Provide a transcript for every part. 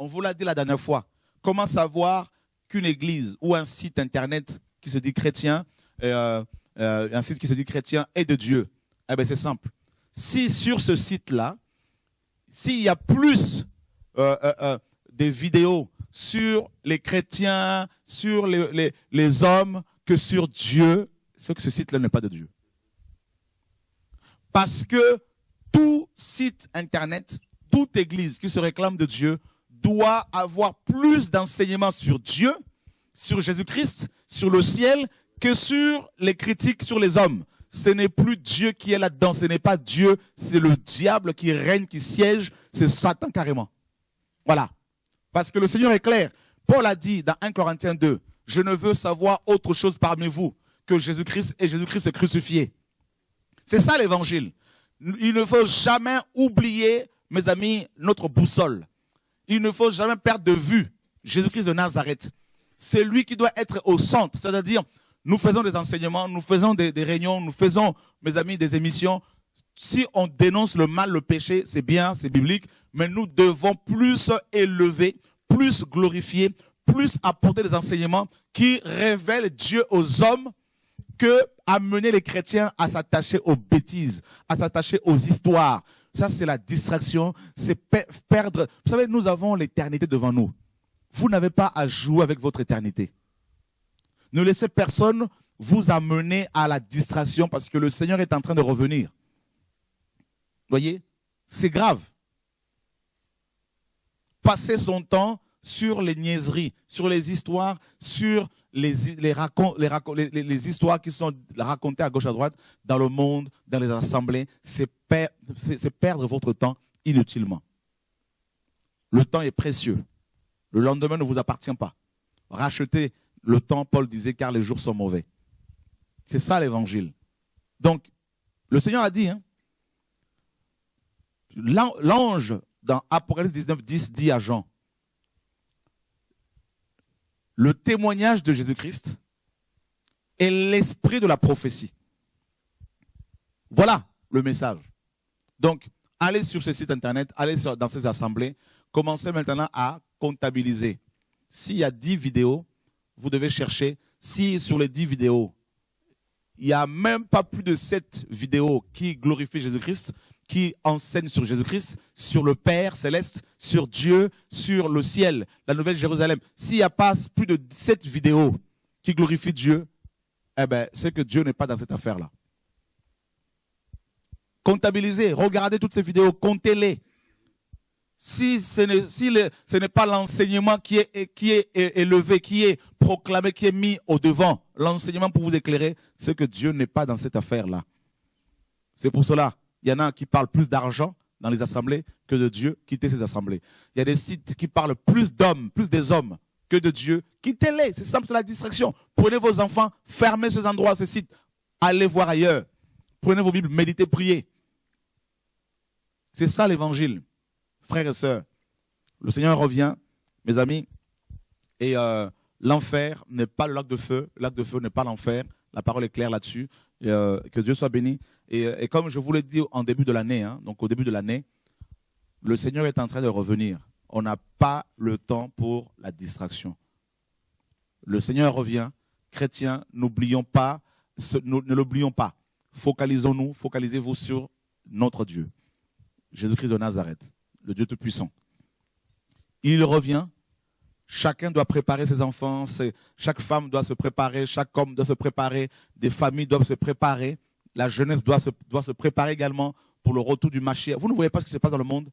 On vous l'a dit la dernière fois. Comment savoir qu'une église ou un site internet qui se dit chrétien, un site qui se dit chrétien est de Dieu? Eh bien, c'est simple. Si sur ce site-là, s'il y a plus des vidéos sur les chrétiens, sur les hommes que sur Dieu, c'est que ce site-là n'est pas de Dieu. Parce que tout site internet, toute église qui se réclame de Dieu doit avoir plus d'enseignements sur Dieu, sur Jésus-Christ, sur le ciel, que sur les critiques sur les hommes. Ce n'est plus Dieu qui est là-dedans, ce n'est pas Dieu, c'est le diable qui règne, qui siège, c'est Satan carrément. Voilà. Parce que le Seigneur est clair. Paul a dit dans 1 Corinthiens 2, « Je ne veux savoir autre chose parmi vous que Jésus-Christ et Jésus-Christ est crucifié. » C'est ça l'évangile. Il ne faut jamais oublier, mes amis, notre boussole. Il ne faut jamais perdre de vue Jésus-Christ de Nazareth. C'est lui qui doit être au centre. C'est-à-dire, nous faisons des enseignements, nous faisons des réunions, nous faisons, mes amis, des émissions. Si on dénonce le mal, le péché, c'est bien, c'est biblique, mais nous devons plus élever, plus glorifier, plus apporter des enseignements qui révèlent Dieu aux hommes que amener les chrétiens à s'attacher aux bêtises, à s'attacher aux histoires. Ça, c'est la distraction, c'est perdre. Vous savez, nous avons l'éternité devant nous. Vous n'avez pas à jouer avec votre éternité. Ne laissez personne vous amener à la distraction parce que le Seigneur est en train de revenir. Voyez, c'est grave. Passer son temps sur les niaiseries, sur les histoires, sur les histoires qui sont racontées à gauche à droite dans le monde, dans les assemblées, c'est perdre votre temps inutilement. Le temps est précieux. Le lendemain ne vous appartient pas. Rachetez le temps, Paul disait, car les jours sont mauvais. C'est ça l'évangile. Donc, le Seigneur a dit, hein, l'ange dans Apocalypse 19, 10 dit à Jean, le témoignage de Jésus-Christ est l'esprit de la prophétie. Voilà le message. Donc, allez sur ce site internet, allez dans ces assemblées, commencez maintenant à comptabiliser. S'il y a 10 vidéos, vous devez chercher si sur les 10 vidéos, il n'y a même pas plus de 7 vidéos qui glorifient Jésus-Christ, qui enseignent sur Jésus-Christ, sur le Père céleste, sur Dieu, sur le ciel, la Nouvelle Jérusalem. S'il n'y a pas plus de 7 vidéos qui glorifient Dieu, eh ben, c'est que Dieu n'est pas dans cette affaire-là. Comptabilisez, regardez toutes ces vidéos, comptez-les. Si ce n'est pas l'enseignement qui est élevé, qui est proclamé, qui est mis au devant, l'enseignement pour vous éclairer, c'est que Dieu n'est pas dans cette affaire-là. C'est pour cela, il y en a qui parlent plus d'argent dans les assemblées que de Dieu, quittez ces assemblées. Il y a des sites qui parlent plus d'hommes, plus des hommes que de Dieu, quittez-les, c'est simple, c'est la distraction. Prenez vos enfants, fermez ces endroits, ces sites, allez voir ailleurs. Prenez vos Bibles, méditez, priez. C'est ça l'évangile. Frères et sœurs, le Seigneur revient, mes amis, et l'enfer n'est pas le lac de feu n'est pas l'enfer, la parole est claire là-dessus, que Dieu soit béni. Et comme je vous l'ai dit en début de l'année, hein, donc au début de l'année, le Seigneur est en train de revenir. On n'a pas le temps pour la distraction. Le Seigneur revient, chrétiens, n'oublions pas, ne l'oublions pas. Focalisons-nous, focalisez-vous sur notre Dieu, Jésus-Christ de Nazareth, le Dieu Tout-Puissant. Il revient, chacun doit préparer ses enfants, chaque femme doit se préparer, chaque homme doit se préparer, des familles doivent se préparer, la jeunesse doit se préparer également pour le retour du Mashiach. Vous ne voyez pas ce qui se passe dans le monde?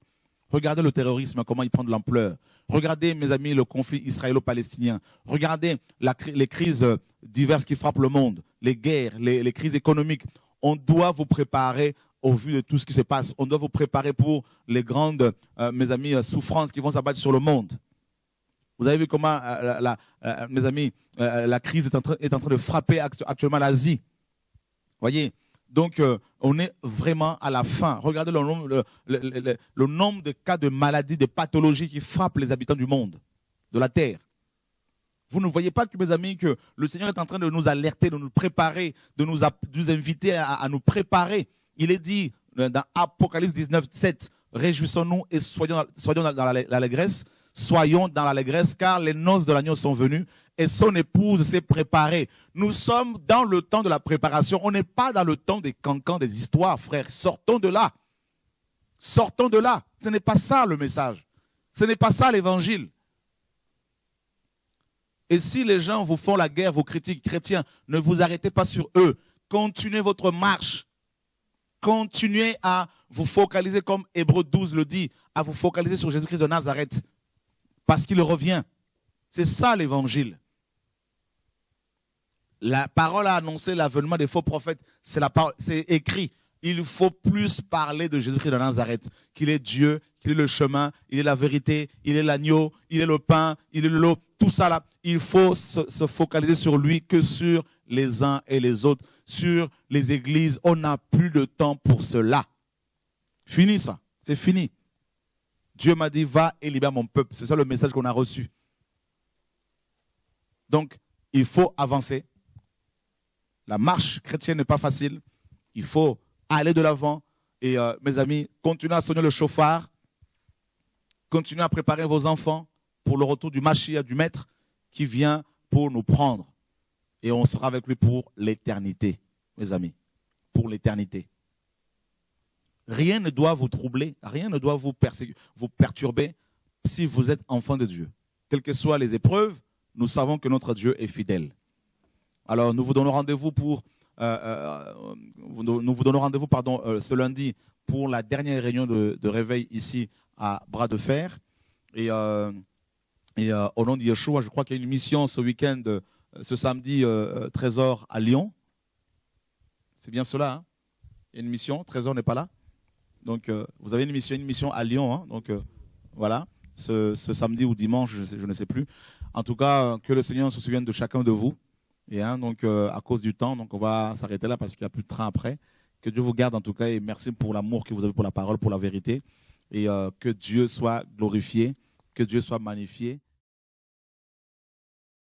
Regardez le terrorisme, comment il prend de l'ampleur. Regardez, mes amis, le conflit israélo-palestinien. Regardez les crises diverses qui frappent le monde, les guerres, les crises économiques. On doit vous préparer au vu de tout ce qui se passe. On doit vous préparer pour les grandes, mes amis, souffrances qui vont s'abattre sur le monde. Vous avez vu comment, mes amis, la crise est en train de frapper actuellement l'Asie. Voyez, donc on est vraiment à la fin. Regardez le nombre de cas de maladies, de pathologies qui frappent les habitants du monde, de la terre. Vous ne voyez pas, que, mes amis, que le Seigneur est en train de nous alerter, de nous préparer, de nous inviter à nous préparer. Il est dit dans Apocalypse 19, 7, réjouissons-nous et soyons dans l'allégresse. soyons dans l'allégresse, car les noces de l'agneau sont venues et son épouse s'est préparée. Nous sommes dans le temps de la préparation. On n'est pas dans le temps des cancans, des histoires, frères. Sortons de là. Sortons de là. Ce n'est pas ça le message. Ce n'est pas ça l'évangile. Et si les gens vous font la guerre, vos critiques chrétiens, ne vous arrêtez pas sur eux. Continuez votre marche. Continuez à vous focaliser, comme Hébreux 12 le dit, à vous focaliser sur Jésus-Christ de Nazareth. Parce qu'il revient. C'est ça l'évangile. La parole a annoncé l'avènement des faux prophètes. C'est écrit. Il faut plus parler de Jésus-Christ de Nazareth, qu'il est Dieu, qu'il est le chemin, il est la vérité, il est l'agneau, il est le pain, il est l'eau, tout ça là. Il faut se focaliser sur lui que sur les uns et les autres, sur les églises. On n'a plus de temps pour cela. Fini ça, c'est fini. Dieu m'a dit, va et libère mon peuple. C'est ça le message qu'on a reçu. Donc, il faut avancer. La marche chrétienne n'est pas facile. Il faut aller de l'avant. Et mes amis, continuez à sonner le chauffard. Continuez à préparer vos enfants pour le retour du Mashiach, du Maître, qui vient pour nous prendre. Et on sera avec lui pour l'éternité, mes amis. Pour l'éternité. Rien ne doit vous troubler, rien ne doit vous perturber si vous êtes enfant de Dieu. Quelles que soient les épreuves, nous savons que notre Dieu est fidèle. Alors, nous vous donnons rendez-vous ce lundi pour la dernière réunion de réveil ici à Bras de Fer. Et au nom de Yeshua, je crois qu'il y a une mission ce week-end, ce samedi, Trésor à Lyon. C'est bien cela, hein? Il y a une mission, Trésor n'est pas là. Donc, vous avez une mission à Lyon. Hein? Donc, voilà, ce samedi ou dimanche, je ne sais plus. En tout cas, que le Seigneur se souvienne de chacun de vous. Et donc, à cause du temps, donc on va s'arrêter là parce qu'il n'y a plus de train après. Que Dieu vous garde en tout cas et merci pour l'amour que vous avez pour la parole, pour la vérité. Et que Dieu soit glorifié, que Dieu soit magnifié.